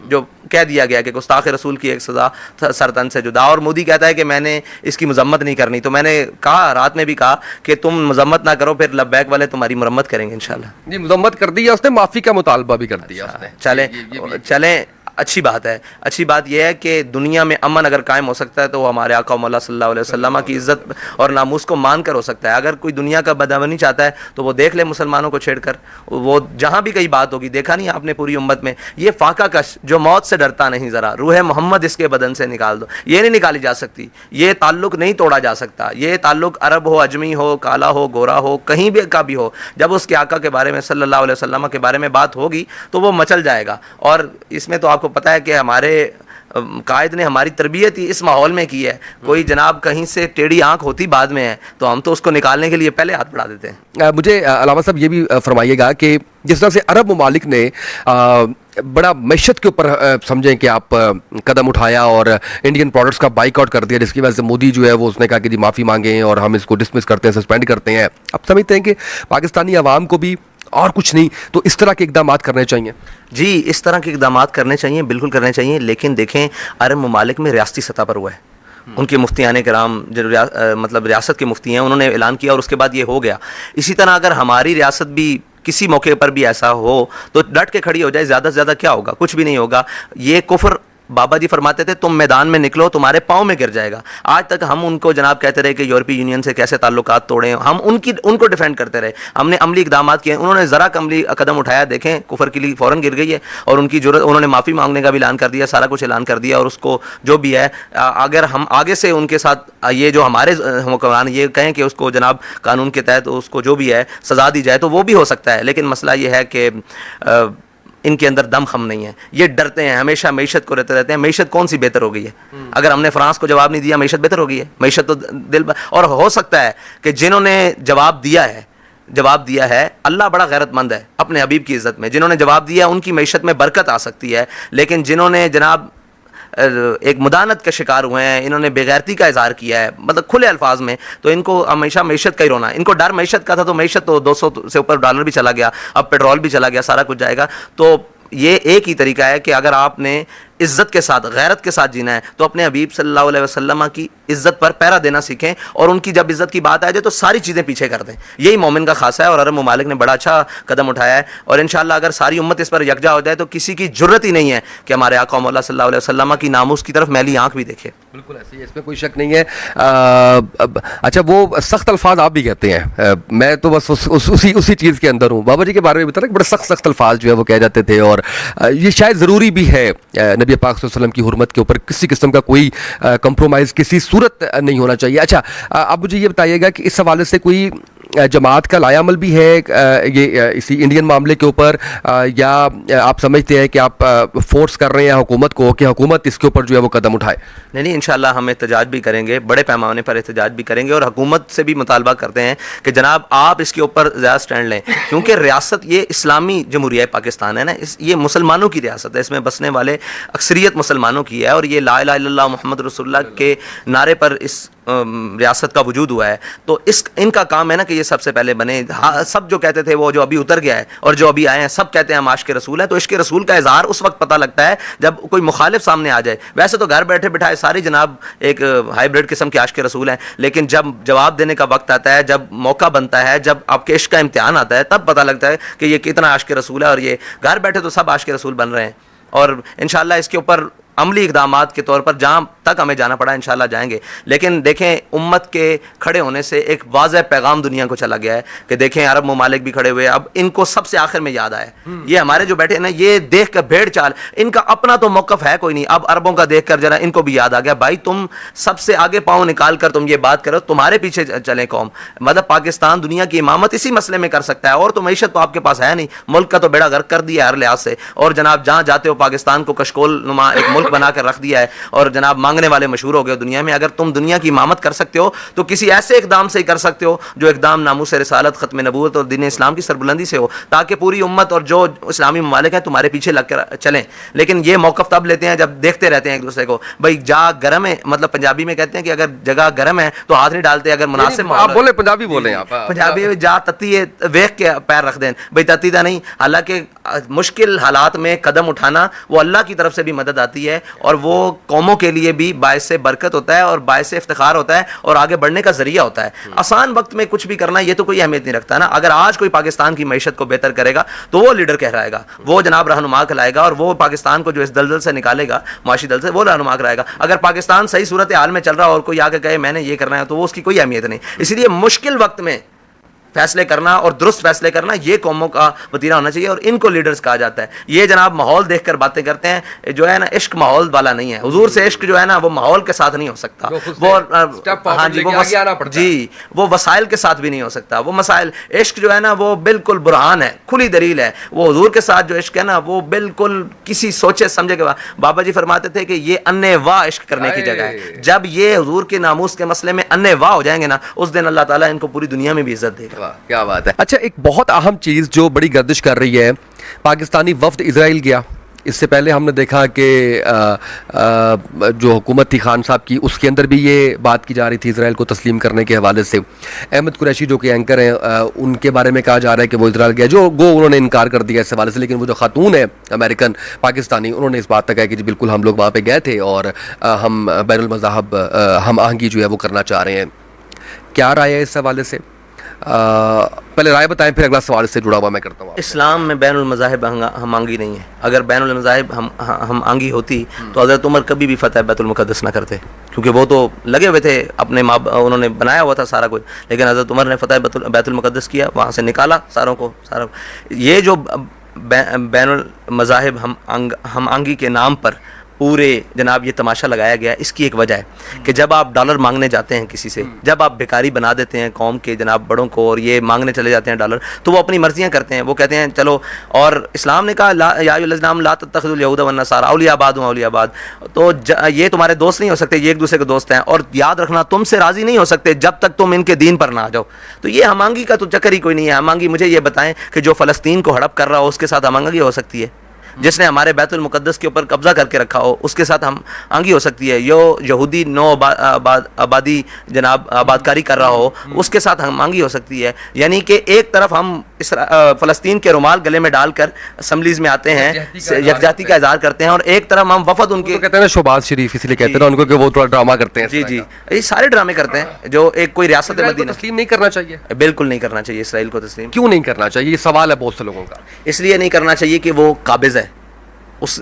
جو کہہ دیا گیا کہ گستاخ رسول کی ایک سزا سرطن سے جدا, اور مودی کہتا ہے کہ میں نے اس کی مذمت نہیں کرنی. تو میں نے کہا, رات میں بھی کہا کہ تم مذمت نہ کرو, پھر لبیک والے تمہاری مرمت کریں گے انشاءاللہ. جی مذمت کر دی ہے اس نے, معافی کا مطالبہ بھی کر دیا اس نے. چلیں اچھی بات ہے. اچھی بات یہ ہے کہ دنیا میں امن اگر قائم ہو سکتا ہے تو وہ ہمارے آقا مولا صلی اللہ علیہ وسلم کی عزت اور ناموس کو مان کر ہو سکتا ہے. اگر کوئی دنیا کا بدامنی چاہتا ہے تو وہ دیکھ لے مسلمانوں کو چھیڑ کر, وہ جہاں بھی کئی بات ہوگی. دیکھا نہیں آپ نے پوری امت میں یہ فاقہ کش جو موت سے ڈرتا نہیں, ذرا روح محمد اس کے بدن سے نکال دو, یہ نہیں نکالی جا سکتی. یہ تعلق نہیں توڑا جا سکتا. یہ تعلق عرب ہو, اجمی ہو, کالا ہو, گورا ہو, کہیں بھی کا بھی ہو, جب اس کے آقا کے بارے میں صلی اللہ علیہ وسلم کے بارے میں بات ہوگی تو وہ مچل جائے گا. اور اس میں تو آپ کو پتہ ہے کہ ہمارے قائد نے ہماری تربیت ہی اس ماحول میں کی ہے. کوئی جناب کہیں سے ٹیڑھی آنکھ ہوتی بعد میں ہے تو ہم تو اس کو نکالنے کے لیے پہلے ہاتھ بڑھا دیتے ہیں. مجھے علامہ صاحب یہ بھی فرمائیے گا کہ جس طرح سے عرب ممالک نے بڑا معیشت کے اوپر سمجھیں کہ آپ قدم اٹھایا اور انڈین پروڈکٹس کا بائیک آؤٹ کر دیا, جس کی وجہ سے مودی جو ہے وہ اس نے کہا کہ جی معافی مانگیں اور ہم اس کو ڈسمس کرتے ہیں, سسپینڈ کرتے ہیں. اب سمجھتے ہیں کہ پاکستانی عوام کو بھی اور کچھ نہیں تو اس طرح کے اقدامات کرنے چاہیے. جی اس طرح کے اقدامات کرنے چاہیے, بالکل کرنے چاہیے. لیکن دیکھیں عرب ممالک میں ریاستی سطح پر ہوا ہے. ان کے مفتیان کرام جو مطلب ریاست کے مفتی ہیں, انہوں نے اعلان کیا اور اس کے بعد یہ ہو گیا. اسی طرح اگر ہماری ریاست بھی کسی موقع پر بھی ایسا ہو تو ڈٹ کے کھڑی ہو جائے. زیادہ سے زیادہ کیا ہوگا, کچھ بھی نہیں ہوگا. یہ کفر بابا جی فرماتے تھے تم میدان میں نکلو تمہارے پاؤں میں گر جائے گا. آج تک ہم ان کو جناب کہتے رہے کہ یورپی یونین سے کیسے تعلقات توڑیں, ہم ان کو ڈیفینڈ کرتے رہے. ہم نے عملی اقدامات کیے, انہوں نے ذرا عملی قدم اٹھایا, دیکھیں کفر کے لیے فوراً گر گئی ہے. اور ان کی جرأت, انہوں نے معافی مانگنے کا بھی اعلان کر دیا, سارا کچھ اعلان کر دیا. اور اس کو جو بھی ہے, اگر ہم آگے سے ان کے ساتھ یہ جو ہمارے حکمران یہ کہیں کہ اس کو جناب قانون کے تحت اس کو جو بھی ہے سزا دی جائے تو وہ بھی ہو سکتا ہے. لیکن مسئلہ یہ ہے کہ ان کے اندر دم خم نہیں ہے. یہ ڈرتے ہیں ہمیشہ, معیشت کو رہتے ہیں. معیشت کون سی بہتر ہو گئی ہے؟ اگر ہم نے فرانس کو جواب نہیں دیا, معیشت بہتر ہو گئی ہے. معیشت تو اور ہو سکتا ہے کہ جنہوں نے جواب دیا ہے اللہ بڑا غیرت مند ہے اپنے حبیب کی عزت میں, جنہوں نے جواب دیا ان کی معیشت میں برکت آ سکتی ہے. لیکن جنہوں نے جناب ایک مدانت کا شکار ہوئے ہیں, انہوں نے بےغیرتی کا اظہار کیا ہے مطلب کھلے الفاظ میں, تو ان کو ہمیشہ معیشت کا ہی رونا ہے. ان کو ڈر معیشت کا تھا تو معیشت تو 200 سے اوپر ڈالر بھی چلا گیا, اب پیٹرول بھی چلا گیا, سارا کچھ جائے گا. تو یہ ایک ہی طریقہ ہے کہ اگر آپ نے عزت کے ساتھ غیرت کے ساتھ جینا ہے تو اپنے حبیب صلی اللہ علیہ وسلم کی عزت پر پہرا دینا سیکھیں, اور ان کی جب عزت کی بات آ جائے تو ساری چیزیں پیچھے کر دیں. یہی مومن کا خاصہ ہے, اور عرب ممالک نے بڑا اچھا قدم اٹھایا ہے. اور انشاءاللہ اگر ساری امت اس پر یکجا ہو جائے تو کسی کی جرت ہی نہیں ہے کہ ہمارے آقا مولا صلی اللہ علیہ وسلم کی ناموس کی طرف میلی آنکھ بھی دیکھے. بالکل ایسے, اس میں کوئی شک نہیں ہے. اچھا وہ سخت الفاظ آپ بھی کہتے ہیں, میں تو بس اسی چیز کے اندر ہوں. بابا جی کے بارے میں بتا, بڑے سخت الفاظ جو ہے وہ کہہ جاتے تھے, اور یہ شاید ضروری بھی ہے. نبی پاک صلی اللہ علیہ وسلم کی حرمت کے اوپر کسی قسم کا کوئی کمپرومائز کسی صورت نہیں ہونا چاہیے. اچھا اب مجھے یہ بتائیے گا کہ اس حوالے سے کوئی جماعت کا لایا عمل بھی ہے یہ اسی انڈین معاملے کے اوپر, یا آپ سمجھتے ہیں کہ آپ فورس کر رہے ہیں حکومت کو کہ حکومت اس کے اوپر جو ہے وہ قدم اٹھائے؟ نہیں, انشاءاللہ ہم احتجاج بھی کریں گے, بڑے پیمانے پر احتجاج بھی کریں گے, اور حکومت سے بھی مطالبہ کرتے ہیں کہ جناب آپ اس کے اوپر زیادہ سٹینڈ لیں, کیونکہ ریاست یہ اسلامی جمہوریہ پاکستان ہے نا, یہ مسلمانوں کی ریاست ہے, اس میں بسنے والے اکثریت مسلمانوں کی ہے, اور یہ لا الہ الا اللہ محمد رسول اللہ کے نعرے پر اس ریاست کا وجود ہوا ہے. تو ان کا کام ہے نا کہ یہ سب سے پہلے بنے. سب جو کہتے تھے وہ جو ابھی اتر گیا ہے اور جو ابھی آئے ہیں سب کہتے ہیں ہم عاشق رسول ہیں, تو عشق رسول کا اظہار اس وقت پتہ لگتا ہے جب کوئی مخالف سامنے آ جائے. ویسے تو گھر بیٹھے بٹھائے ساری جناب ایک ہائیبریڈ قسم کے عاشق رسول ہیں, لیکن جب جواب دینے کا وقت آتا ہے, جب موقع بنتا ہے, جب آپ کے عشق کا امتحان آتا ہے, تب پتہ لگتا ہے کہ یہ کتنا عاشق رسول ہے. اور یہ گھر بیٹھے تو سب عاشق رسول بن رہے ہیں, اور انشاءاللہ اس کے اوپر عملی اقدامات کے طور پر جہاں تک ہمیں جانا پڑا انشاءاللہ جائیں گے. لیکن دیکھیں امت کے کھڑے ہونے سے ایک واضح پیغام دنیا کو چلا گیا ہے کہ دیکھیں عرب ممالک بھی کھڑے ہوئے, اب ان کو سب سے آخر میں یاد آیا. یہ ہمارے جو بیٹھے ہیں نا, یہ دیکھ کر بھیڑ چال, ان کا اپنا تو موقف ہے کوئی نہیں, اب عربوں کا دیکھ کر ذرا ان کو بھی یاد آ گیا, بھائی تم سب سے آگے پاؤں نکال کر تم یہ بات کرو, تمہارے پیچھے چلیں قوم. مطلب پاکستان دنیا کی امامت اسی مسئلے میں کر سکتا ہے, اور تو معیشت تو آپ کے پاس ہے نہیں, ملک کا تو بیڑا غرق کر دیا ہر لحاظ سے, اور جناب جہاں جاتے ہو پاکستان کو کشکول نما ایک ملک ملک بنا کر رکھ دیا ہے اور جناب مانگنے والے مشہور ہو گئے دنیا میں. اگر تم دنیا کی امامت کر سکتے ہو تو کسی ایسے اقدام سے ہی کر سکتے ہو جو اقدام ناموس رسالت, ختم نبوت اور دین اسلام کی سربلندی سے ہو, تاکہ پوری امت اور جو اسلامی ممالک ہیں تمہارے پیچھے لگ کر چلیں. لیکن یہ موقف تب لیتے ہیں جب دیکھتے رہتے ہیں ایک دوسرے کو, بھائی جا گرم ہے, مطلب پنجابی میں کہتے ہیں کہ اگر جگہ گرم ہے تو ہاتھ نہیں ڈالتے, اگر مناسب آپ بولے پنجابی بولیں آپ پنجابی میں جا تتی ہے ویکھ کے پیر رکھ دیں, بھائی تتی دا نہیں. حالانکہ مشکل حالات میں قدم اٹھانا وہ اللہ کی طرف سے بھی مدد آتی ہے اور وہ قوموں کے لیے بھی باعث برکت ہوتا ہے اور باعث افتخار ہوتا ہے اور آگے بڑھنے کا ذریعہ ہوتا ہے. آسان وقت میں کچھ بھی کرنا یہ تو کوئی اہمیت نہیں رکھتا نا. اگر آج کوئی پاکستان کی معیشت کو بہتر کرے گا تو وہ لیڈر کہلائے گا, وہ جناب رہنما کہلائے گا, اور وہ پاکستان کو جو اس دلدل سے نکالے گا, معاشی دل سے, وہ رہنما کہلائے گا. اگر پاکستان صحیح صورت حال میں چل رہا اور کوئی آگے کہے میں نے یہ کرنا ہے تو وہ اس کی کوئی اہمیت نہیں. اسی لیے مشکل وقت میں فیصلے کرنا اور درست فیصلے کرنا یہ قوموں کا وتیرہ ہونا چاہیے, اور ان کو لیڈرز کہا جاتا ہے. یہ جناب ماحول دیکھ کر باتیں کرتے ہیں, جو ہے نا عشق ماحول والا نہیں ہے. حضور سے عشق جو ہے نا وہ ماحول کے ساتھ نہیں ہو سکتا, وہ ہاں جی جی وہ وسائل کے ساتھ بھی نہیں ہو سکتا. وہ مسائل عشق جو ہے نا وہ بالکل برہان ہے, کھلی دلیل ہے. وہ حضور کے ساتھ جو عشق ہے نا وہ بالکل کسی سوچے سمجھے کے بعد. بابا جی فرماتے تھے کہ یہ انے واہ عشق کرنے کی جگہ ہے. جب یہ حضور کے ناموس کے مسئلے میں انے واہ ہو جائیں گے نا, اس دن اللہ تعالیٰ ان کو پوری دنیا میں بھی عزت دے گا. کیا بات ہے. اچھا, ایک بہت اہم چیز جو بڑی گردش کر رہی ہے, پاکستانی وفد اسرائیل گیا. اس سے پہلے ہم نے دیکھا کہ جو حکومت تھی خان صاحب کی, اس کے اندر بھی یہ بات کی جا رہی تھی اسرائیل کو تسلیم کرنے کے حوالے سے. احمد قریشی جو کہ اینکر ہیں, ان کے بارے میں کہا جا رہا ہے کہ وہ اسرائیل گیا, جو انہوں نے انکار کر دیا اس حوالے سے. لیکن وہ جو خاتون ہے امریکن پاکستانی, انہوں نے اس بات تک کہا کہ جی بالکل ہم لوگ وہاں پہ گئے تھے اور ہم بین المذاہب ہم آہنگی جو ہے وہ کرنا چاہ رہے ہیں. کیا رائے ہے اس حوالے سے؟ پہلے رائے بتائیں, پھر اگلا سوال اس سے جڑا ہوا میں کرتا ہوں. اسلام میں بین المذاہب ہم آنگی نہیں ہے. اگر بین المذاہب ہم آنگی ہوتی تو حضرت عمر کبھی بھی فتح بیت المقدس نہ کرتے, کیونکہ وہ تو لگے ہوئے تھے اپنے انہوں نے بنایا ہوا تھا سارا کچھ. لیکن حضرت عمر نے فتح بیت المقدس کیا, وہاں سے نکالا ساروں کو. یہ جو بین المذاہب ہم آنگی کے نام پر پورے جناب یہ تماشا لگایا گیا, اس کی ایک وجہ ہے کہ جب آپ ڈالر مانگنے جاتے ہیں کسی سے, جب آپ بیکاری بنا دیتے ہیں قوم کے جناب بڑوں کو اور یہ مانگنے چلے جاتے ہیں ڈالر, تو وہ اپنی مرضیاں کرتے ہیں. وہ کہتے ہیں چلو, اور اسلام نے کہا یا ایھا الذین لا تتخذوا اليهود والنصارى اولیاء بعضهم اولیاء بعض, تو یہ تمہارے دوست نہیں ہو سکتے, یہ ایک دوسرے کے دوست ہیں. اور یاد رکھنا تم سے راضی نہیں ہو سکتے جب تک تم ان کے دین پر نہ آ جاؤ. تو یہ ہم آنگی کا تو چکر ہی کوئی نہیں ہے. ہم آنگی مجھے یہ بتائیں کہ جو فلسطین کو ہڑپ کر رہا ہو اس کے ساتھ ہم آنگی ہو سکتی ہے؟ جس نے ہمارے بیت المقدس کے اوپر قبضہ کر کے رکھا ہو اس کے ساتھ ہم آنگی ہو سکتی ہے؟ یہودی نو آبادی جناب آبادکاری کر رہا ہو اس کے ساتھ ہم آنگی ہو سکتی ہے؟ یعنی کہ ایک طرف ہم فلسطین کے رومال گلے میں ڈال کر اسمبلیز میں آتے ہیں, یکجہتی کا اظہار کرتے ہیں, اور ایک طرف ہم وفد ان کے کہتے ہیں نا شہباز شریف, اس لیے کہتے ہیں ان کو کہ وہ تھوڑا ڈرامہ کرتے ہیں. جی جی, یہ سارے ڈرامے کرتے ہیں. جو ایک کوئی ریاست مدینہ تسلیم نہیں کرنا چاہیے, بالکل نہیں کرنا چاہیے اسرائیل کو تسلیم. کیوں نہیں کرنا چاہیے, یہ سوال ہے بہت سے لوگوں کا. اس لیے نہیں کرنا چاہیے کہ وہ قابض ہے,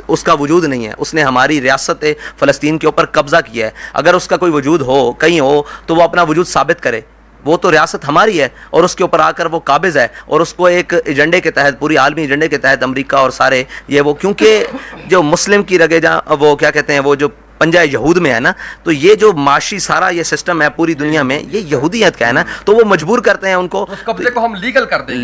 اس کا وجود نہیں ہے. اس نے ہماری ریاست فلسطین کے اوپر قبضہ کیا ہے. اگر اس کا کوئی وجود ہو کہیں ہو تو وہ اپنا وجود ثابت کرے. وہ تو ریاست ہماری ہے اور اس کے اوپر آ کر وہ قابض ہے, اور اس کو ایک ایجنڈے کے تحت, پوری عالمی ایجنڈے کے تحت امریکہ اور سارے یہ وہ, کیونکہ جو مسلم کی رگے جہاں وہ کیا کہتے ہیں وہ جو پنجہ یہود میں ہے نا, تو یہ جو معاشی سارا یہ سسٹم ہے پوری دنیا میں یہ یہودیت کا ہے نا, تو وہ مجبور کرتے ہیں ان کو, اس قبضے کو ہم لیگل کر دیں گے,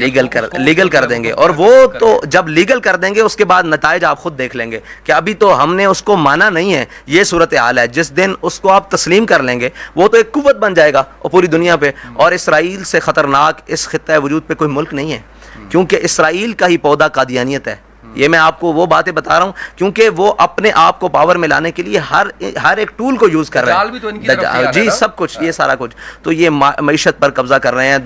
لیگل کر دیں گے. اور وہ تو جب لیگل کر دیں گے اس کے بعد نتائج آپ خود دیکھ لیں گے کہ ابھی تو ہم نے اس کو مانا نہیں ہے. یہ صورتحال ہے. جس دن اس کو آپ تسلیم کر لیں گے وہ تو ایک قوت بن جائے گا اور پوری دنیا پہ. اور اسرائیل سے خطرناک اس خطہ وجود پہ کوئی ملک نہیں ہے, کیونکہ اسرائیل کا ہی پودا قادیانیت ہے. یہ میں آپ کو وہ باتیں بتا رہا ہوں کیونکہ وہ اپنے آپ کو پاور میں لانے کے لیے ہر ایک ٹول کو یوز کر رہے ہیں. جی سب کچھ, یہ سارا کچھ. تو یہ معیشت پر قبضہ کر رہے ہیں,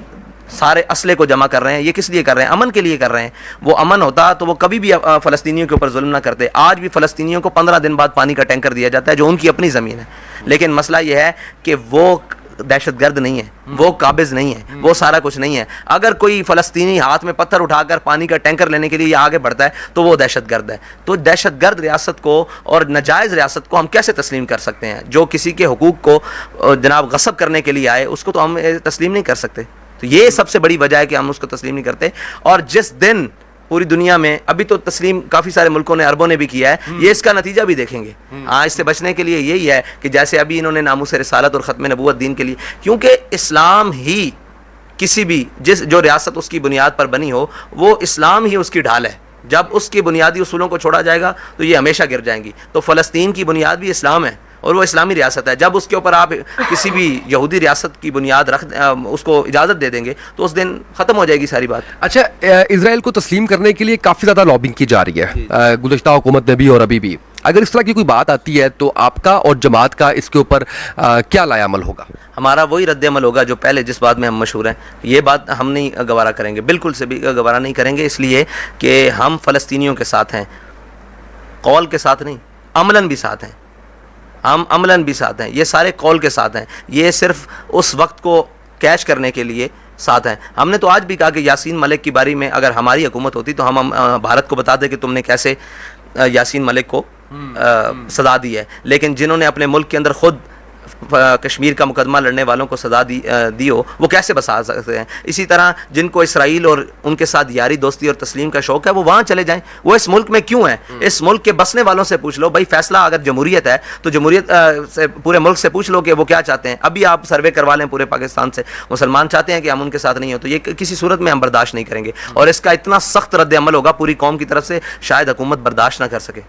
سارے اسلحے کو جمع کر رہے ہیں. یہ کس لیے کر رہے ہیں؟ امن کے لیے کر رہے ہیں. وہ امن ہوتا تو وہ کبھی بھی فلسطینیوں کے اوپر ظلم نہ کرتے. آج بھی فلسطینیوں کو 15 دن بعد پانی کا ٹینکر دیا جاتا ہے جو ان کی اپنی زمین ہے. لیکن مسئلہ یہ ہے کہ وہ دہشت گرد نہیں ہے, وہ قابض نہیں ہے, وہ سارا کچھ نہیں ہے. اگر کوئی فلسطینی ہاتھ میں پتھر اٹھا کر پانی کا ٹینکر لینے کے لیے آگے بڑھتا ہے تو وہ دہشت گرد ہے. تو دہشت گرد ریاست کو اور ناجائز ریاست کو ہم کیسے تسلیم کر سکتے ہیں؟ جو کسی کے حقوق کو جناب غصب کرنے کے لیے آئے اس کو تو ہم تسلیم نہیں کر سکتے. تو یہ سب سے بڑی وجہ ہے کہ ہم اس کو تسلیم نہیں کرتے. اور جس دن پوری دنیا میں, ابھی تو تسلیم کافی سارے ملکوں نے, عربوں نے بھی کیا ہے, یہ اس کا نتیجہ بھی دیکھیں گے. ہاں, اس سے بچنے کے لیے یہی ہے کہ جیسے ابھی انہوں نے ناموس رسالت اور ختم نبوت دین کے لیے, کیونکہ اسلام ہی کسی بھی جو ریاست اس کی بنیاد پر بنی ہو وہ اسلام ہی اس کی ڈھال ہے. جب اس کی بنیادی اصولوں کو چھوڑا جائے گا تو یہ ہمیشہ گر جائیں گی. تو فلسطین کی بنیاد بھی اسلام ہے اور وہ اسلامی ریاست ہے. جب اس کے اوپر آپ کسی بھی یہودی ریاست کی بنیاد اس کو اجازت دے دیں گے تو اس دن ختم ہو جائے گی ساری بات. اچھا, اسرائیل کو تسلیم کرنے کے لیے کافی زیادہ لابنگ کی جا رہی ہے گزشتہ حکومت میں بھی اور ابھی بھی. اگر اس طرح کی کوئی بات آتی ہے تو آپ کا اور جماعت کا اس کے اوپر کیا لائے عمل ہوگا؟ ہمارا وہی رد عمل ہوگا جو پہلے جس بات میں ہم مشہور ہیں. یہ بات ہم نہیں گوارا کریں گے, بالکل سے بھی گوارا نہیں کریں گے, اس لیے کہ ہم فلسطینیوں کے ساتھ ہیں, قول کے ساتھ نہیں, عملاً بھی ساتھ ہیں. ہم عملاً بھی ساتھ ہیں, یہ سارے قول کے ساتھ ہیں. یہ صرف اس وقت کو کیچ کرنے کے لیے ساتھ ہیں. ہم نے تو آج بھی کہا کہ یاسین ملک کی باری میں اگر ہماری حکومت ہوتی تو ہم بھارت کو بتا دیں کہ تم نے کیسے یاسین ملک کو سزا دی ہے. لیکن جنہوں نے اپنے ملک کے اندر خود کشمیر کا مقدمہ لڑنے والوں کو سزا دی ہو, وہ کیسے بسا سکتے ہیں؟ اسی طرح جن کو اسرائیل اور ان کے ساتھ یاری دوستی اور تسلیم کا شوق ہے وہ وہاں چلے جائیں. وہ اس ملک میں کیوں ہیں؟ اس ملک کے بسنے والوں سے پوچھ لو. بھائی فیصلہ اگر جمہوریت ہے تو جمہوریت سے پورے ملک سے پوچھ لو کہ وہ کیا چاہتے ہیں. ابھی آپ سروے کروا لیں پورے پاکستان سے, مسلمان چاہتے ہیں کہ ہم ان کے ساتھ نہیں ہوں, تو یہ کسی صورت میں ہم برداشت نہیں کریں گے. اور اس کا اتنا سخت رد عمل ہوگا پوری قوم کی طرف سے, شاید حکومت برداشت نہ کر سکے.